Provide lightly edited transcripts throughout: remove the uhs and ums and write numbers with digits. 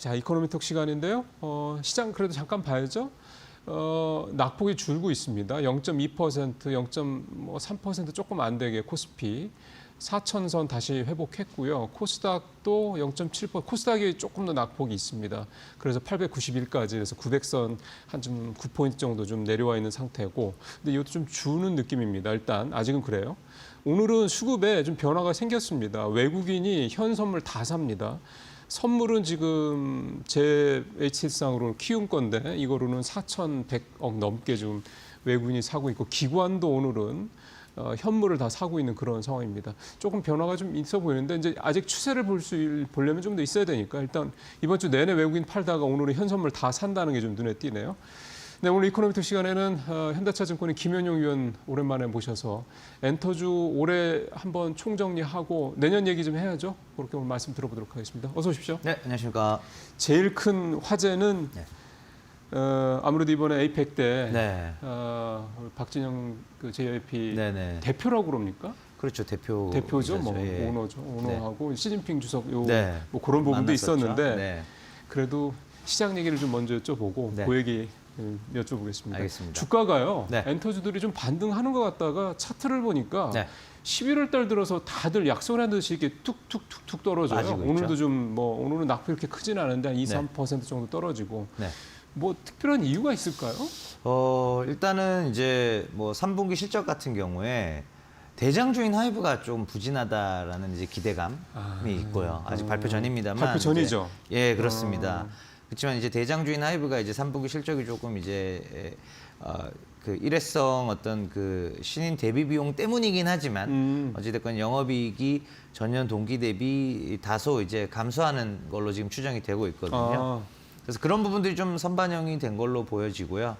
자, 이코노미톡 시간인데요. 시장 그래도 잠깐 봐야죠. 낙폭이 줄고 있습니다. 0.2%, 0.3% 조금 안 되게 코스피 4,000선 다시 회복했고요. 코스닥도 0.7%, 코스닥이 조금 더 낙폭이 있습니다. 그래서 891까지 그래서 900선 한 좀 9포인트 정도 좀 내려와 있는 상태고, 근데 이것도 좀 주는 느낌입니다. 일단 아직은 그래요. 오늘은 수급에 좀 변화가 생겼습니다. 외국인이 현 선물 다 삽니다. 선물은 지금 제 HS상으로는 키운 건데 이거로는 4,100억 넘게 좀 외국인이 사고 있고, 기관도 오늘은 현물을 다 사고 있는 그런 상황입니다. 조금 변화가 좀 있어 보이는데 이제 아직 추세를 보려면 좀 더 있어야 되니까 일단 이번 주 내내 외국인 팔다가 오늘은 현 선물 다 산다는 게 좀 눈에 띄네요. 네, 오늘 이코노미톡 시간에는 현대차증권의 김현용 위원 오랜만에 모셔서 엔터주 올해 한번 총정리하고 내년 얘기 좀 해야죠. 그렇게 오늘 말씀 들어보도록 하겠습니다. 어서 오십시오. 네, 안녕하십니까. 제일 큰 화제는 네. 아무래도 이번에 에이펙 때 네. 박진영 그 JYP 네네. 대표라고 그럽니까? 그렇죠, 대표죠, 뭐 예. 오너죠. 오너하고 시진핑 주석 뭐 그런 부분도 만났었죠. 있었는데 네. 그래도 시장 얘기를 좀 먼저 여쭤보고 네. 그 얘기 여쭤보겠습니다. 알겠습니다. 주가가요. 네. 엔터주들이 좀 반등하는 것 같다가 차트를 보니까 네. 11월 달 들어서 다들 약속한 듯이 이렇게 툭툭툭툭 떨어져요. 빠지고 오늘도 있죠. 좀 뭐 오늘은 낙폭 이렇게 크진 않은데 한 2, 네. 3% 정도 떨어지고. 네. 뭐 특별한 이유가 있을까요? 일단은 이제 뭐 3분기 실적 같은 경우에 대장주인 하이브가 좀 부진하다라는 이제 기대감이 있고요. 아직 발표 전입니다만. 발표 전이죠. 이제, 예, 그렇습니다. 그렇지만 이제 대장주인 하이브가 이제 3분기 실적이 조금 이제 그 일회성 어떤 그 신인 대비 비용 때문이긴 하지만 어찌됐건 영업이익이 전년 동기 대비 다소 이제 감소하는 걸로 지금 추정이 되고 있거든요. 그래서 그런 부분들이 좀 선반영이 된 걸로 보여지고요.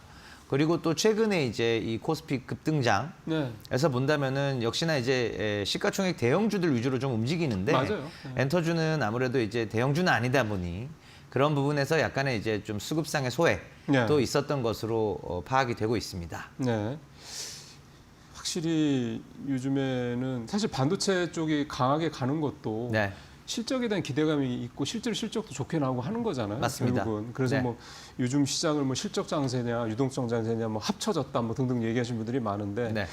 그리고 또 최근에 이제 이 코스피 급등장에서 네. 본다면은 역시나 이제 시가총액 대형주들 위주로 좀 움직이는데 맞아요. 엔터주는 아무래도 이제 대형주는 아니다 보니 그런 부분에서 약간의 이제 좀 수급상의 소외도 네. 있었던 것으로 파악이 되고 있습니다. 네. 확실히 요즘에는 사실 반도체 쪽이 강하게 가는 것도 네. 실적에 대한 기대감이 있고 실제로 실적도 좋게 나오고 하는 거잖아요. 맞습니다. 결국은. 그래서 네. 뭐 요즘 시장을 뭐 실적 장세냐 유동성 장세냐 뭐 합쳐졌다 뭐 등등 얘기하시는 분들이 많은데 네.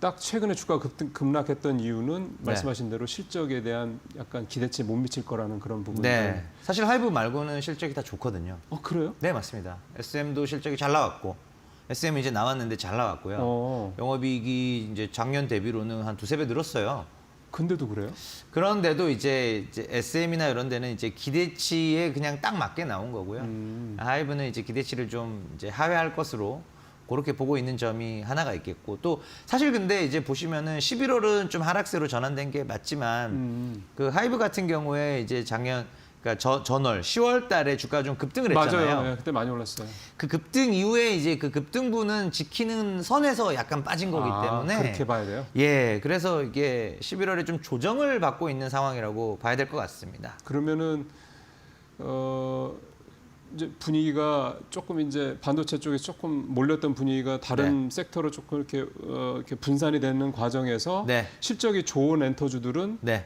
딱 최근에 주가가 급락했던 이유는 말씀하신 대로 실적에 대한 약간 기대치에 못 미칠 거라는 그런 부분들. 네. 사실 하이브 말고는 실적이 다 좋거든요. 그래요? 네, 맞습니다. SM도 실적이 잘 나왔고 SM 이제 나왔는데 잘 나왔고요. 영업이익이 이제 작년 대비로는 한 두세 배 늘었어요. 근데도 그래요? 그런데도 이제 SM이나 이런 데는 이제 기대치에 그냥 딱 맞게 나온 거고요. 하이브는 이제 기대치를 좀 이제 하회할 것으로 그렇게 보고 있는 점이 하나가 있겠고, 또 사실 근데 이제 보시면은 11월은 좀 하락세로 전환된 게 맞지만 그 하이브 같은 경우에 이제 작년 그러니까 전월 10월 달에 주가가 좀 급등을 했잖아요. 맞아요. 네, 그때 많이 올랐어요. 그 급등 이후에 이제 그 급등분은 지키는 선에서 약간 빠진 거기 때문에 그렇게 봐야 돼요? 예, 그래서 이게 11월에 좀 조정을 받고 있는 상황이라고 봐야 될 것 같습니다. 그러면은 이제 분위기가 조금 이제 반도체 쪽에 조금 몰렸던 분위기가 다른 섹터로 조금 이렇게 분산이 되는 과정에서 네. 실적이 좋은 엔터주들은 네.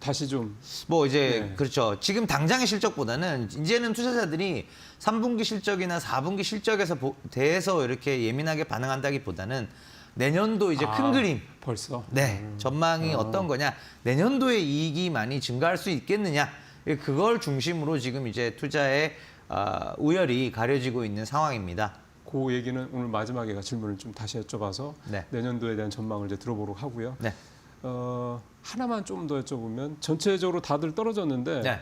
다시 좀 뭐 이제 네. 그렇죠. 지금 당장의 실적보다는 이제는 투자자들이 3분기 실적이나 4분기 실적에서 대해서 이렇게 예민하게 반응한다기보다는 내년도 이제 큰 그림, 벌써 네, 전망이 어떤 거냐, 내년도에 이익이 많이 증가할 수 있겠느냐, 그걸 중심으로 지금 이제 투자의 우열이 가려지고 있는 상황입니다. 그 얘기는 오늘 마지막에 질문을 좀 다시 여쭤봐서 네. 내년도에 대한 전망을 이제 들어보도록 하고요. 네. 하나만 좀 더 여쭤보면 전체적으로 다들 떨어졌는데 네.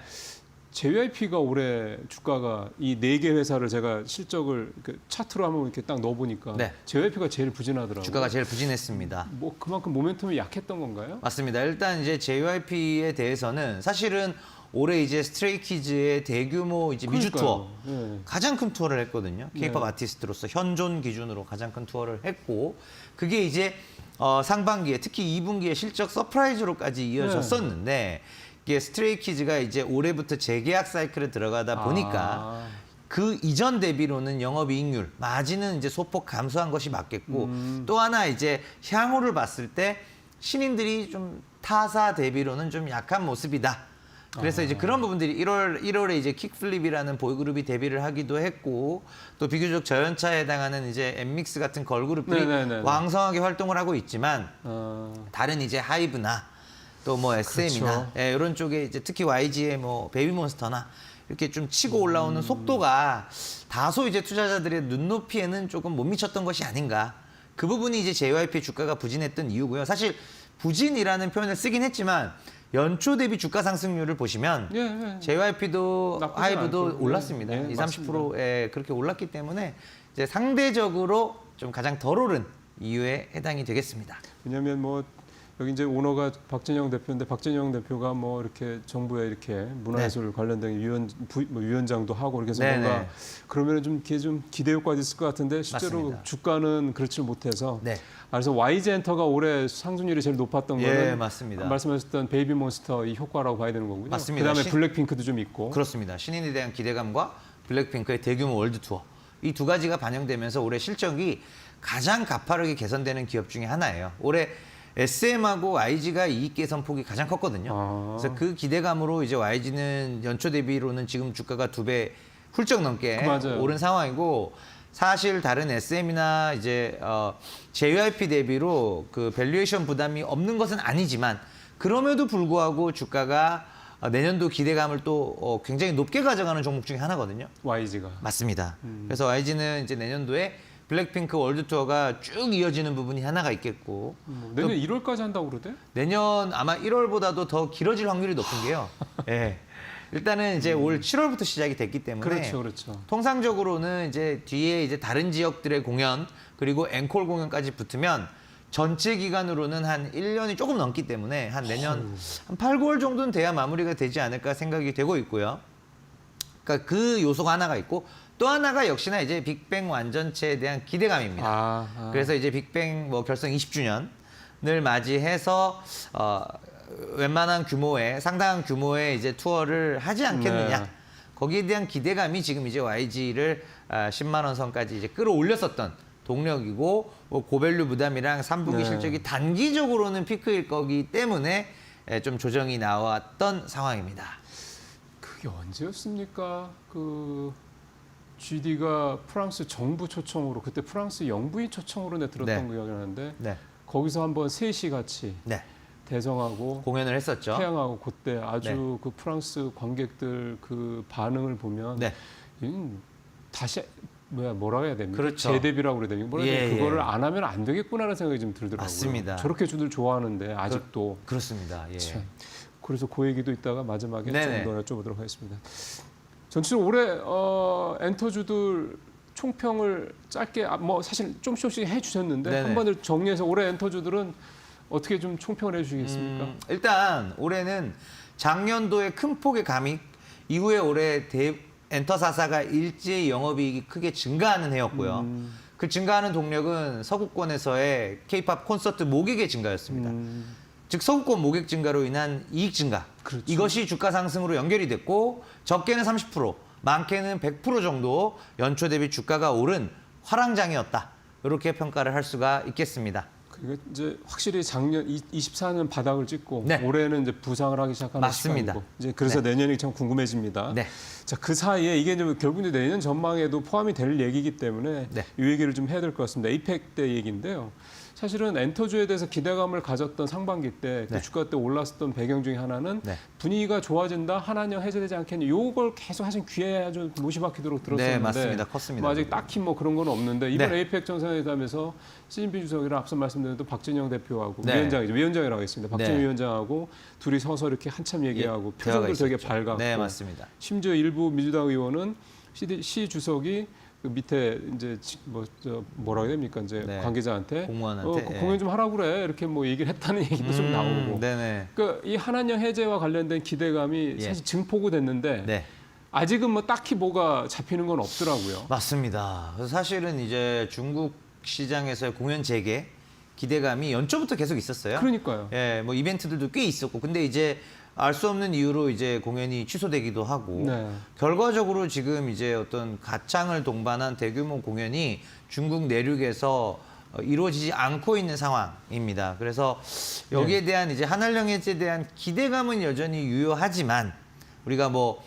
JYP가 올해 주가가 이 4개 회사를 제가 실적을 차트로 한번 이렇게 딱 넣어보니까 네. JYP가 제일 부진하더라고요. 주가가 제일 부진했습니다. 뭐 그만큼 모멘텀이 약했던 건가요? 맞습니다. 일단 이제 JYP에 대해서는 사실은 올해 이제 스트레이키즈의 대규모 이제 미주 투어 네. 가장 큰 투어를 했거든요. 케이팝 네. 아티스트로서 현존 기준으로 가장 큰 투어를 했고, 그게 이제 상반기에 특히 2분기에 실적 서프라이즈로까지 이어졌었는데 이게 스트레이키즈가 이제 올해부터 재계약 사이클에 들어가다 보니까 그 이전 대비로는 영업이익률, 마진은 이제 소폭 감소한 것이 맞겠고, 또 하나 이제 향후를 봤을 때 신인들이 좀 타사 대비로는 좀 약한 모습이다. 그래서 이제 그런 부분들이 1월에 이제 킥플립이라는 보이그룹이 데뷔를 하기도 했고 또 비교적 저연차에 해당하는 이제 엠믹스 같은 걸그룹들이 네네네네. 왕성하게 활동을 하고 있지만 어, 다른 이제 하이브나 또 뭐 SM이나 그렇죠. 예, 이런 쪽에 이제 특히 YG의 뭐 베이비몬스터나 이렇게 좀 치고 올라오는 속도가 다소 이제 투자자들의 눈높이에는 조금 못 미쳤던 것이 아닌가. 그 부분이 이제 JYP 주가가 부진했던 이유고요. 사실 부진이라는 표현을 쓰긴 했지만 연초 대비 주가 상승률을 보시면 예, 예. JYP도 나쁘지 하이브도 않죠. 올랐습니다. 네, 20, 맞습니다. 30%에 그렇게 올랐기 때문에 이제 상대적으로 좀 가장 덜 오른 이유에 해당이 되겠습니다. 왜냐하면 뭐 여기 이제 오너가 박진영 대표인데 박진영 대표가 뭐 이렇게 정부에 이렇게 문화예술 관련된 위원장도 하고 이렇게 해서 네네. 뭔가 그러면은 좀 기대 효과도 있을 것 같은데 실제로 맞습니다. 주가는 그렇지 못해서 네. 그래서 YG 엔터가 올해 상승률이 제일 높았던 예, 거는 맞습니다. 말씀하셨던 베이비몬스터 이 효과라고 봐야 되는 거군요. 맞습니다. 그다음에 블랙핑크도 좀 있고. 그렇습니다. 신인에 대한 기대감과 블랙핑크의 대규모 월드 투어 이 두 가지가 반영되면서 올해 실적이 가장 가파르게 개선되는 기업 중에 하나예요. 올해 SM하고 YG가 이익 개선 폭이 가장 컸거든요. 아. 그래서 그 기대감으로 이제 YG는 연초 대비로는 지금 주가가 2배 훌쩍 넘게 맞아요. 오른 상황이고 사실 다른 SM이나 이제 JYP 대비로 그 밸류에이션 부담이 없는 것은 아니지만 그럼에도 불구하고 주가가 내년도 기대감을 또 굉장히 높게 가져가는 종목 중에 하나거든요. YG가. 맞습니다. 그래서 YG는 이제 내년도에 블랙핑크 월드 투어가 쭉 이어지는 부분이 하나가 있겠고 내년 1월까지 한다고 그러대? 내년 아마 1월보다도 더 길어질 확률이 높은 게요. 예. 일단은 이제 올 7월부터 시작이 됐기 때문에 그렇죠, 그렇죠. 통상적으로는 이제 뒤에 이제 다른 지역들의 공연 그리고 앵콜 공연까지 붙으면 전체 기간으로는 한 1년이 조금 넘기 때문에 한 내년 한 8, 9월 정도는 돼야 마무리가 되지 않을까 생각이 되고 있고요. 그러니까 그 요소가 하나가 있고 또 하나가 역시나 이제 빅뱅 완전체에 대한 기대감입니다. 그래서 이제 빅뱅 뭐 결성 20주년을 맞이해서 웬만한 규모의 상당한 규모의 이제 투어를 하지 않겠느냐. 네. 거기에 대한 기대감이 지금 이제 YG를 10만 원 선까지 이제 끌어올렸었던 동력이고 뭐 고밸류 부담이랑 3분기 네. 실적이 단기적으로는 피크일 거기 때문에 좀 조정이 나왔던 상황입니다. 그게 언제였습니까? 그 GD가 프랑스 정부 초청으로 그때 프랑스 영부인 초청으로 들었던 네. 거 기억이 나는데 네. 거기서 한번 셋이 같이 네. 대성하고 공연을 했었죠. 태양하고 그때 아주 그 프랑스 관객들 그 반응을 보면 네. 다시 뭐라고 해야 됩니까? 그렇죠. 재데뷔라고 그래야 되니까 뭐라 해야 예, 되나? 그거를 예. 안 하면 안 되겠구나라는 생각이 좀 들더라고요. 맞습니다. 저렇게 주들 좋아하는데 아직도 그렇습니다. 예. 참. 그래서 그 얘기도 이따가 마지막에 네네. 좀 더 여쭤보도록 하겠습니다. 전체적으로 올해 엔터주들 총평을 짧게 뭐 사실 조금씩 해주셨는데 네네. 한 번을 정리해서 올해 엔터주들은 어떻게 좀 총평을 해주시겠습니까? 일단 올해는 작년도에 큰 폭의 감익 이후에 올해 엔터사사가 일제히 영업이익이 크게 증가하는 해였고요. 그 증가하는 동력은 서구권에서의 K-팝 콘서트 모객의 증가였습니다. 즉 서구권 모객 증가로 인한 이익 증가. 그렇죠. 이것이 주가 상승으로 연결이 됐고 적게는 30%, 많게는 100% 정도 연초 대비 주가가 오른 화랑장이었다. 이렇게 평가를 할 수가 있겠습니다. 그게 이제 확실히 작년 24년 바닥을 찍고 네. 올해는 이제 부상을 하기 시작하는 맞습니다. 시간이고 이제 그래서 내년이 참 궁금해집니다. 네. 자, 그 사이에 이게 이제 결국 이제 내년 전망에도 포함이 될 얘기이기 때문에 네. 이 얘기를 좀 해야 될 것 같습니다. 에이펙 때 얘기인데요. 사실은 엔터주에 대해서 기대감을 가졌던 상반기 때 그 네. 주가 때 올랐었던 배경 중에 하나는 네. 분위기가 좋아진다, 한한령 해제되지 않겠냐. 요걸 계속 하신 귀에 아주 못이 박히도록 들었었는데 네, 맞습니다. 컸습니다. 뭐 아직 딱히 뭐 그런 건 없는데 이번 네. 에이펙 정상회담에서 시진핑 주석이랑 앞서 말씀드린 또 박진영 대표하고 네. 위원장이라고 했습니다. 박진영 네. 위원장하고 둘이 서서 이렇게 한참 얘기하고 예, 대화가 표정도 되게 있었죠. 밝았고 네, 맞습니다. 심지어 일부 민주당 의원은 시 주석이 그 밑에 이제 뭐라고 해야 됩니까? 이제 네. 관계자한테 공무원한테, 그 예. 공연 좀 하라고 그래 이렇게 뭐 얘기를 했다는 얘기도 좀 나오고. 네네. 그러니까 이 한한령 해제와 관련된 기대감이 예. 사실 증폭이 됐는데 네. 아직은 뭐 딱히 뭐가 잡히는 건 없더라고요. 맞습니다. 그래서 사실은 이제 중국 시장에서의 공연 재개 기대감이 연초부터 계속 있었어요. 그러니까요. 예, 뭐 이벤트들도 꽤 있었고, 근데 이제 알 수 없는 이유로 이제 공연이 취소되기도 하고, 네. 결과적으로 지금 이제 어떤 가창을 동반한 대규모 공연이 중국 내륙에서 이루어지지 않고 있는 상황입니다. 그래서 여기에 대한 이제 한한령 해제에 대한 기대감은 여전히 유효하지만 우리가 뭐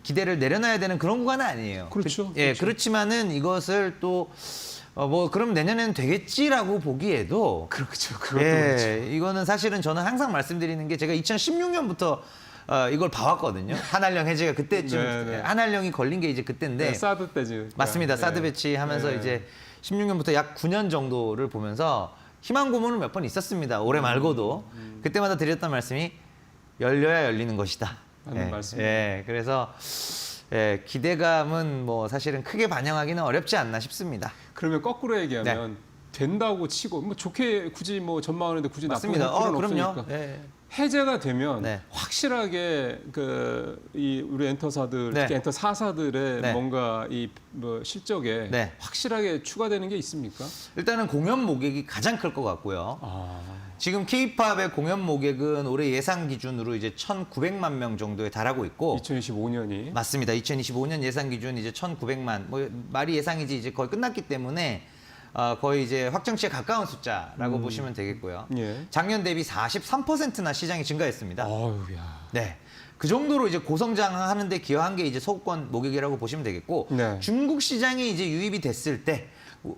기대를 내려놔야 되는 그런 구간은 아니에요. 그렇죠. 예, 그렇죠. 그렇지만은 이것을 또 뭐 그럼 내년에는 되겠지라고 보기에도 그렇죠. 그것도 예, 그렇죠. 이거는 사실은 저는 항상 말씀드리는 게 제가 2016년부터 이걸 봐왔거든요. 한알령 해제가 그때쯤 네, 네. 한알령이 걸린 게 이제 그때인데 네, 사드 때지. 맞습니다. 네. 사드 배치하면서 네. 이제 16년부터 약 9년 정도를 보면서 희망 고문은 몇 번 있었습니다. 올해 말고도 그때마다 드렸던 말씀이 열려야 열리는 것이다. 하는 말씀. 예, 그래서 예, 기대감은 뭐 사실은 크게 반영하기는 어렵지 않나 싶습니다. 그러면 거꾸로 얘기하면 된다고 치고 뭐 좋게 굳이 뭐 전망하는데 굳이 나쁜 맞습니다. 필요는 그럼요. 없으니까. 예. 해제가 되면 네. 확실하게 이 우리 엔터사들 네. 특히 엔터 4사들의 네. 뭔가 이 뭐 실적에 네. 확실하게 추가되는 게 있습니까? 일단은 공연 모객이 가장 클 것 같고요. 아, 지금 K-팝의 공연 모객은 올해 예상 기준으로 이제 1,900만 명 정도에 달하고 있고 2025년이 맞습니다. 2025년 예상 기준 이제 1,900만 뭐 말이 예상이지 이제 거의 끝났기 때문에 거의 이제 확정치에 가까운 숫자라고 보시면 되겠고요. 예. 작년 대비 43%나 시장이 증가했습니다. 어우야. 네. 그 정도로 이제 고성장하는 데 기여한 게 이제 소구권 모객이라고 보시면 되겠고 네. 중국 시장이 이제 유입이 됐을 때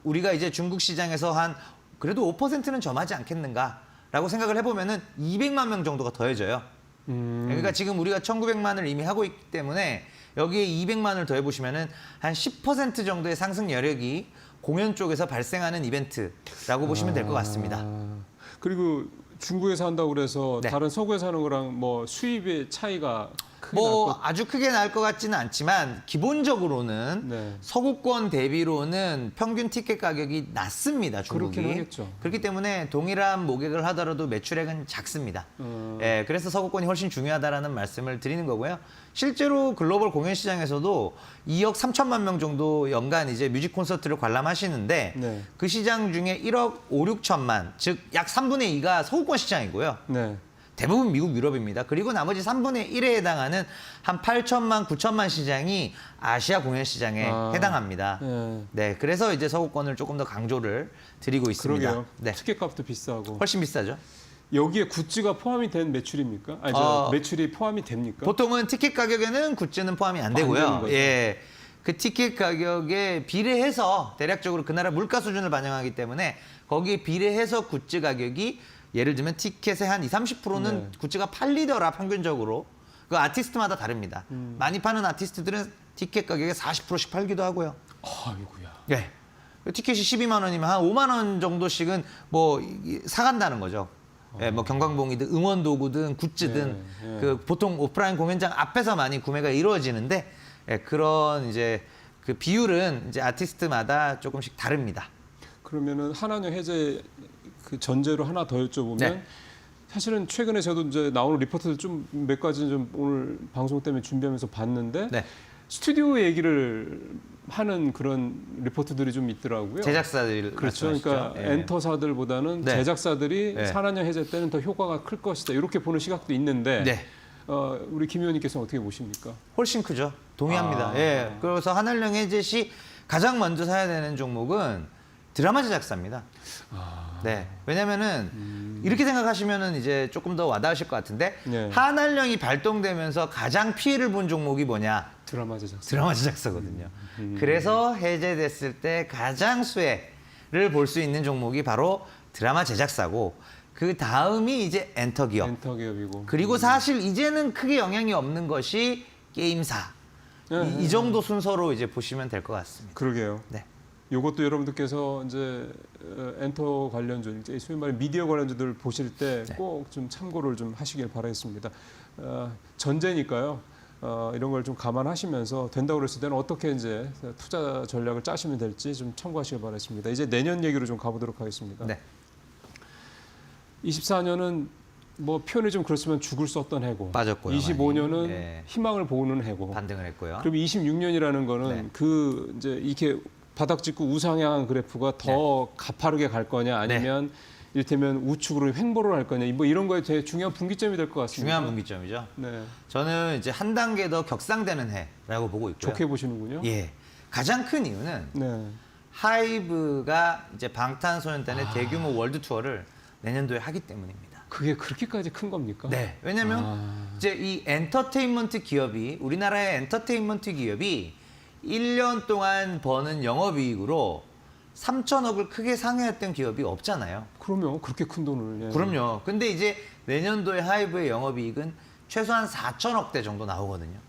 우리가 이제 중국 시장에서 한 그래도 5%는 점하지 않겠는가라고 생각을 해보면은 200만 명 정도가 더해져요. 그러니까 지금 우리가 1,900만을 이미 하고 있기 때문에 여기에 200만을 더해 보시면은 한 10% 정도의 상승 여력이 공연 쪽에서 발생하는 이벤트라고 보시면 될 것 같습니다. 그리고 중국에서 한다고 그래서 네. 다른 서구에서 하는 거랑 뭐 수입의 차이가 크게 뭐 날 것- 아주 크게 날 것 같지는 않지만 기본적으로는 네. 서구권 대비로는 평균 티켓 가격이 낮습니다. 중국이. 그렇긴 하겠죠. 그렇기 때문에 동일한 모객을 하더라도 매출액은 작습니다. 예, 그래서 서구권이 훨씬 중요하다라는 말씀을 드리는 거고요. 실제로 글로벌 공연 시장에서도 2억 3천만 명 정도 연간 이제 뮤직 콘서트를 관람하시는데 네. 그 시장 중에 1억 5, 6천만, 즉 약 3분의 2가 서구권 시장이고요. 네. 대부분 미국, 유럽입니다. 그리고 나머지 3분의 1에 해당하는 한 8천만, 9천만 시장이 아시아 공연 시장에 아, 해당합니다. 네. 네, 그래서 이제 서구권을 조금 더 강조를 드리고 있습니다. 그러게요. 네, 티켓값도 비싸고. 훨씬 비싸죠. 여기에 굿즈가 포함이 된 매출입니까? 아니, 매출이 포함이 됩니까? 보통은 티켓 가격에는 굿즈는 포함이 안 안 되는 되고요. 거죠. 예, 그 티켓 가격에 비례해서 대략적으로 그 나라 물가 수준을 반영하기 때문에 거기에 비례해서 굿즈 가격이 예를 들면 티켓의 한 20, 30%는 네. 굿즈가 팔리더라 평균적으로. 그 아티스트마다 다릅니다. 많이 파는 아티스트들은 티켓 가격에 40%씩 팔기도 하고요. 아이고야. 예. 티켓이 12만 원이면 한 5만 원 정도씩은 뭐 사간다는 거죠. 예, 뭐 경광봉이든 응원 도구든 굿즈든 예, 예. 그 보통 오프라인 공연장 앞에서 많이 구매가 이루어지는데 예, 그런 이제 그 비율은 이제 아티스트마다 조금씩 다릅니다. 그러면은 한한령 해제 그 전제로 하나 더 여쭤보면 네. 사실은 최근에 저도 이제 나오는 리포트들 좀 몇 가지 좀 오늘 방송 때문에 준비하면서 봤는데 네. 스튜디오 얘기를 하는 그런 리포트들이 좀 있더라고요. 제작사들 그렇죠. 말씀하시죠? 그러니까 예. 엔터사들보다는 네. 제작사들이 네. 산한령 해제 때는 더 효과가 클 것이다. 이렇게 보는 시각도 있는데 네. 우리 김 의원님께서는 어떻게 보십니까? 훨씬 크죠. 동의합니다. 아. 예. 그래서 한알령 해제 시 가장 먼저 사야 되는 종목은 드라마 제작사입니다. 네. 왜냐면은 이렇게 생각하시면은 이제 조금 더 와닿으실 것 같은데 네. 한알령이 발동되면서 가장 피해를 본 종목이 뭐냐? 드라마 제작사. 드라마 제작사거든요. 그래서 해제됐을 때 가장 수혜를 볼 수 있는 종목이 바로 드라마 제작사고 그 다음이 이제 엔터 기업. 엔터 기업이고. 그리고 사실 이제는 크게 영향이 없는 것이 게임사. 이 정도 순서로 이제 보시면 될 것 같습니다. 그러게요. 네. 이것도 여러분들께서 이제 엔터 관련주, 이제 소위 말해 미디어 관련주들 보실 때 네. 꼭 좀 참고를 좀 하시길 바라겠습니다. 전제니까요. 이런 걸 좀 감안하시면서 된다고 그랬을 때는 어떻게 이제 투자 전략을 짜시면 될지 좀 참고하시길 바라겠습니다. 이제 내년 얘기로 좀 가보도록 하겠습니다. 네. 24년은 뭐 표현이 좀 그렇지만 죽을 수 없던 해고, 빠졌고요, 25년은 많이. 예. 희망을 보는 해고, 반등을 했고요. 그리고 26년이라는 거는 네. 그 이제 이렇게 바닥 찍고 우상향한 그래프가 더 네. 가파르게 갈 거냐 아니면 이를테면 우측으로 횡보를 할 거냐 뭐 이런 거에 되게 중요한 분기점이 될 것 같습니다. 중요한 분기점이죠. 네, 저는 이제 한 단계 더 격상되는 해라고 보고 있고요. 좋게 보시는군요. 예. 가장 큰 이유는 네, 하이브가 이제 방탄소년단의 대규모 월드 투어를 내년도에 하기 때문입니다. 그게 그렇게까지 큰 겁니까? 네. 왜냐면 이제 이 엔터테인먼트 기업이 우리나라의 엔터테인먼트 기업이 1년 동안 버는 영업이익으로 3천억을 크게 상회했던 기업이 없잖아요. 그러면 그렇게 큰 돈을. 예. 그럼요. 근데 이제 내년도에 하이브의 영업이익은 최소한 4천억대 정도 나오거든요.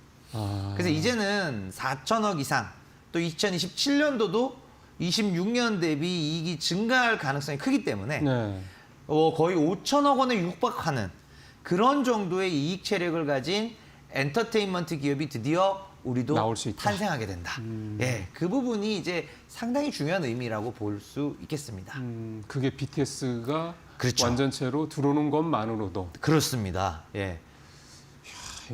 그래서 이제는 4천억 이상, 또 2027년도도 26년 대비 이익이 증가할 가능성이 크기 때문에 네. 거의 5천억 원에 육박하는 그런 정도의 이익 체력을 가진 엔터테인먼트 기업이 드디어 우리도 나올 수 있다. 탄생하게 된다. 예, 그 부분이 이제 상당히 중요한 의미라고 볼 수 있겠습니다. 그게 BTS가 그렇죠. 완전체로 들어오는 것만으로도. 그렇습니다. 예.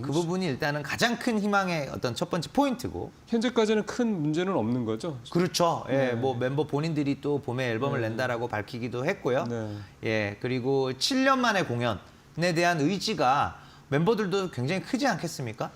그 부분이 일단은 가장 큰 희망의 어떤 첫 번째 포인트고. 현재까지는 큰 문제는 없는 거죠. 그렇죠. 예, 네. 뭐 멤버 본인들이 또 봄에 앨범을 낸다라고 밝히기도 했고요. 네. 예, 그리고 7년 만에 공연에 대한 의지가 멤버들도 굉장히 크지 않겠습니까?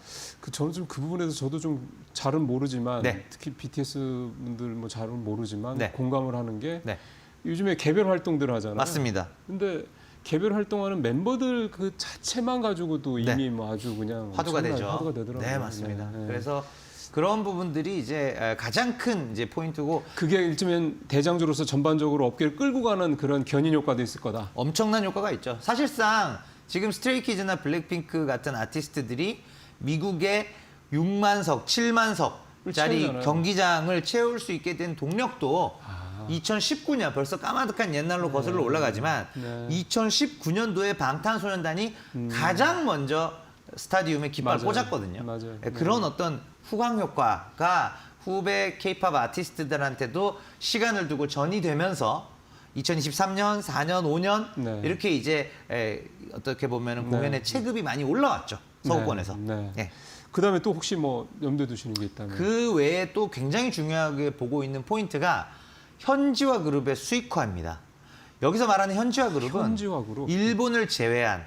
저는 좀 그 부분에서 저도 좀 잘은 모르지만 네. 특히 BTS 분들 뭐 잘은 모르지만 네. 공감을 하는 게 네, 요즘에 개별 활동들 하잖아요. 맞습니다. 근데 개별 활동하는 멤버들 그 자체만 가지고도 네. 이미 뭐 아주 그냥 화두가 엄청난 되죠. 화두가 되더라고요. 네, 맞습니다. 네, 네. 그래서 그런 부분들이 이제 가장 큰 이제 포인트고 그게 일종의 대장주로서 전반적으로 업계를 끌고 가는 그런 견인 효과도 있을 거다. 엄청난 효과가 있죠. 사실상 지금 스트레이키즈나 블랙핑크 같은 아티스트들이 미국의 6만석, 7만석짜리 채우잖아요. 경기장을 채울 수 있게 된 동력도 2019년 벌써 까마득한 옛날로 거슬러 올라가지만 네. 2019년도에 방탄소년단이 가장 먼저 스타디움에 깃발 맞아요. 꽂았거든요. 맞아요. 예, 그런 어떤 후광 효과가 후배 케이팝 아티스트들한테도 시간을 두고 전이되면서 2023년, 4년, 5년 네. 이렇게 이제 어떻게 보면 네. 공연의 체급이 많이 올라왔죠. 서구권에서. 네. 예. 그다음에 또 혹시 뭐 염두에 두시는 게 있다면 그 외에 또 굉장히 중요하게 보고 있는 포인트가 현지화 그룹의 수익화입니다. 여기서 말하는 현지화 그룹은 현지화 그룹? 일본을 제외한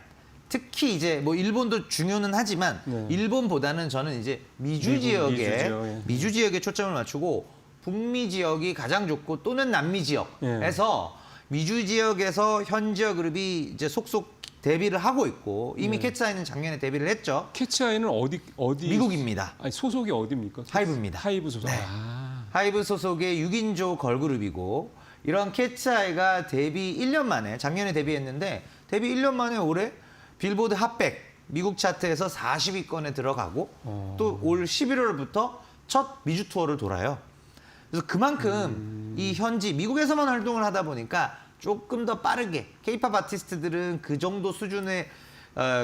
특히 이제 뭐 일본도 중요는 하지만 네. 일본보다는 저는 이제 미주 미국, 지역에 미주 지역, 예. 미주 지역에 초점을 맞추고 북미 지역이 가장 좋고 또는 남미 지역에서 미주 지역에서 현지화 그룹이 이제 속속 데뷔를 하고 있고 이미 캣츠아이는 작년에 데뷔를 했죠. 캐치아이는 어디 미국입니다. 아니 소속이 어디입니까? 하이브입니다. 하이브 소속. 네. 아. 하이브 소속의 6인조 걸그룹이고 이런 캣츠아이가 데뷔 1년 만에 작년에 데뷔했는데 데뷔 1년 만에 올해 빌보드 핫백 미국 차트에서 40위권에 들어가고 또 올 11월부터 첫 미주 투어를 돌아요. 그래서 그만큼 이 현지 미국에서만 활동을 하다 보니까 조금 더 빠르게 케이팝 아티스트들은 그 정도 수준의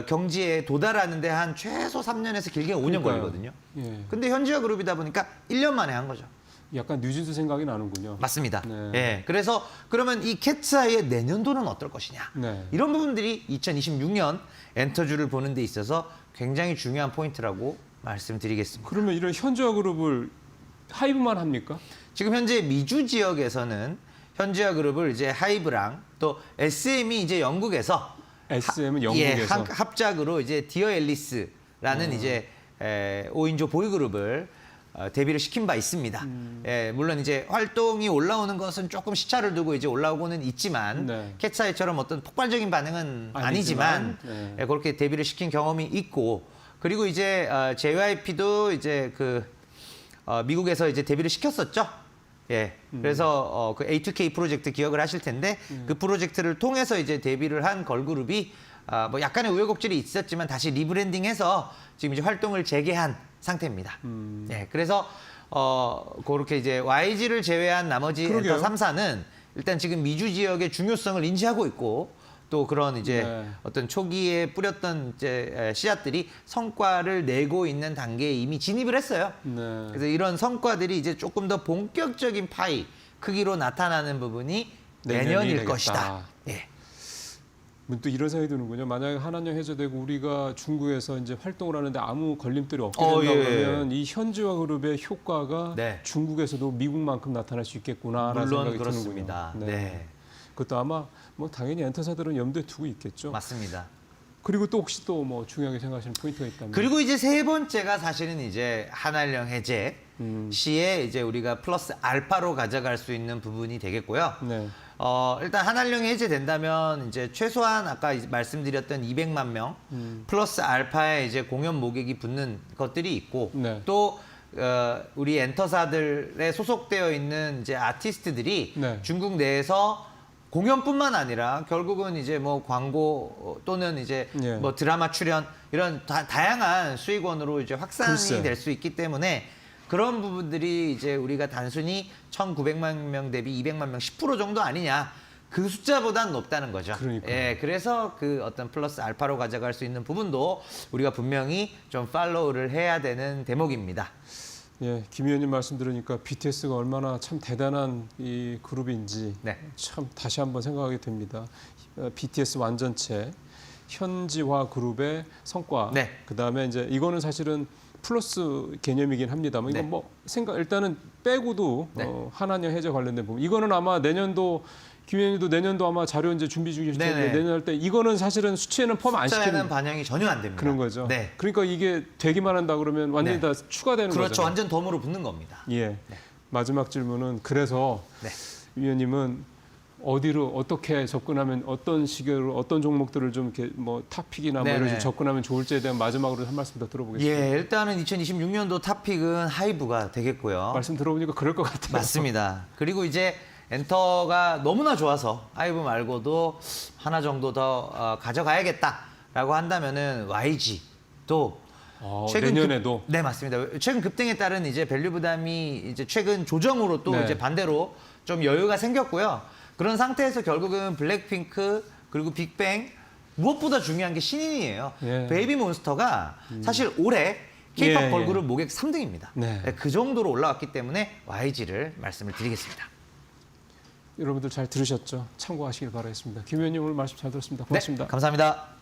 경지에 도달하는데 한 최소 3년에서 길게 5년 그러니까요. 걸리거든요. 예. 근데 현지화 그룹이다 보니까 1년 만에 한 거죠. 약간 뉴진스 생각이 나는군요. 맞습니다. 네. 예. 그래서 그러면 이 캣츠아이의 내년도는 어떨 것이냐. 네. 이런 부분들이 2026년 엔터주를 보는 데 있어서 굉장히 중요한 포인트라고 말씀드리겠습니다. 그러면 이런 현지화 그룹을 하이브만 합니까? 지금 현재 미주 지역에서는 현지화 그룹을 이제 하이브랑 또 SM이 이제 영국에서 SM은 예, 영국에서 합작으로 이제 디어 앨리스라는 이제 5인조 보이그룹을 데뷔를 시킨 바 있습니다. 예, 물론 이제 활동이 올라오는 것은 조금 시차를 두고 이제 올라오고는 있지만 네. 캣츠아이처럼 어떤 폭발적인 반응은 아니지만 네. 예, 그렇게 데뷔를 시킨 경험이 있고 그리고 이제 JYP도 이제 미국에서 이제 데뷔를 시켰었죠. 예. 그래서 그 A2K 프로젝트 기억을 하실 텐데 그 프로젝트를 통해서 이제 데뷔를 한 걸그룹이 뭐 약간의 우여곡절이 있었지만 다시 리브랜딩해서 지금 이제 활동을 재개한 상태입니다. 예. 그래서 그렇게 이제 YG를 제외한 나머지 그러게요. 엔터 3사는 일단 지금 미주 지역의 중요성을 인지하고 있고 또 그런 이제 네. 어떤 초기에 뿌렸던 이제 씨앗들이 성과를 내고 있는 단계에 이미 진입을 했어요. 네. 그래서 이런 성과들이 이제 조금 더 본격적인 파이 크기로 나타나는 부분이 내년이 내년일 되겠다. 것이다. 예. 또 이런 생각이 드는군요. 만약에 한한령 해제되고 우리가 중국에서 이제 활동을 하는데 아무 걸림돌이 없게 된다 예. 그러면 이 현지화 그룹의 효과가 네. 중국에서도 미국만큼 나타날 수 있겠구나라는 물론 생각이 그렇습니다. 드는군요. 네. 그것도 아마 뭐 당연히 엔터사들은 염두에 두고 있겠죠. 맞습니다. 그리고 또 혹시 또 뭐 중요하게 생각하시는 포인트가 있다면 그리고 이제 세 번째가 사실은 이제 한한령 해제 시에 이제 우리가 플러스 알파로 가져갈 수 있는 부분이 되겠고요. 네. 일단 한한령이 해제된다면 이제 최소한 아까 말씀드렸던 200만 명 플러스 알파에 이제 공연 모객이 붙는 것들이 있고 네. 또 우리 엔터사들에 소속되어 있는 이제 아티스트들이 네. 중국 내에서 공연뿐만 아니라 결국은 이제 뭐 광고 또는 이제 예. 뭐 드라마 출연 이런 다양한 수익원으로 이제 확산이 글쎄. 될 수 있기 때문에 그런 부분들이 이제 우리가 단순히 1,900만 명 대비 200만 명 10% 정도 아니냐. 그 숫자보단 높다는 거죠. 그러니까요. 예, 그래서 그 어떤 플러스 알파로 가져갈 수 있는 부분도 우리가 분명히 좀 팔로우를 해야 되는 대목입니다. 예, 김 의원님 말씀 들으니까 BTS가 얼마나 참 대단한 이 그룹인지 네. 참 다시 한번 생각하게 됩니다. BTS 완전체 현지화 그룹의 성과. 네. 그다음에 이제 이거는 사실은 플러스 개념이긴 합니다만 네. 이건 뭐 일단은 빼고도 네. 한한령 해제 관련된 부분. 이거는 아마 내년도 김 의원님도 내년도 아마 자료 이제 준비 중이실 텐데 네네. 내년 할 때 이거는 사실은 수치에는 포함 안 숫자에는 시키는 반영이 전혀 안 됩니다. 그런 거죠. 네. 그러니까 이게 되기만 한다 그러면 완전히 네. 다 추가되는 그렇죠. 거죠. 완전 덤으로 붙는 겁니다. 예. 마지막 질문은 그래서 네. 위원님은 어디로 어떻게 접근하면 어떤 시기로 어떤 종목들을 좀 이렇게 뭐 탑픽이나 뭐 이런 네네. 식으로 접근하면 좋을지에 대한 마지막으로 한 말씀 더 들어보겠습니다. 예, 일단은 2026년도 탑픽은 하이브가 되겠고요. 말씀 들어보니까 그럴 것 같아요. 맞습니다. 그리고 이제 엔터가 너무나 좋아서 하이브 말고도 하나 정도 더 가져가야겠다라고 한다면은 YG도 내년에도 네, 맞습니다. 최근 급등에 따른 이제 밸류 부담이 이제 최근 조정으로 또 네. 이제 반대로 좀 여유가 생겼고요. 그런 상태에서 결국은 블랙핑크 그리고 빅뱅 무엇보다 중요한 게 신인이에요. 예. 베이비몬스터가 사실 올해 K-팝 예, 걸그룹 모객 3등입니다. 네. 그 정도로 올라왔기 때문에 YG를 말씀을 드리겠습니다. 여러분들 잘 들으셨죠? 참고하시길 바라겠습니다. 김 의원님 오늘 말씀 잘 들었습니다. 네, 고맙습니다. 감사합니다.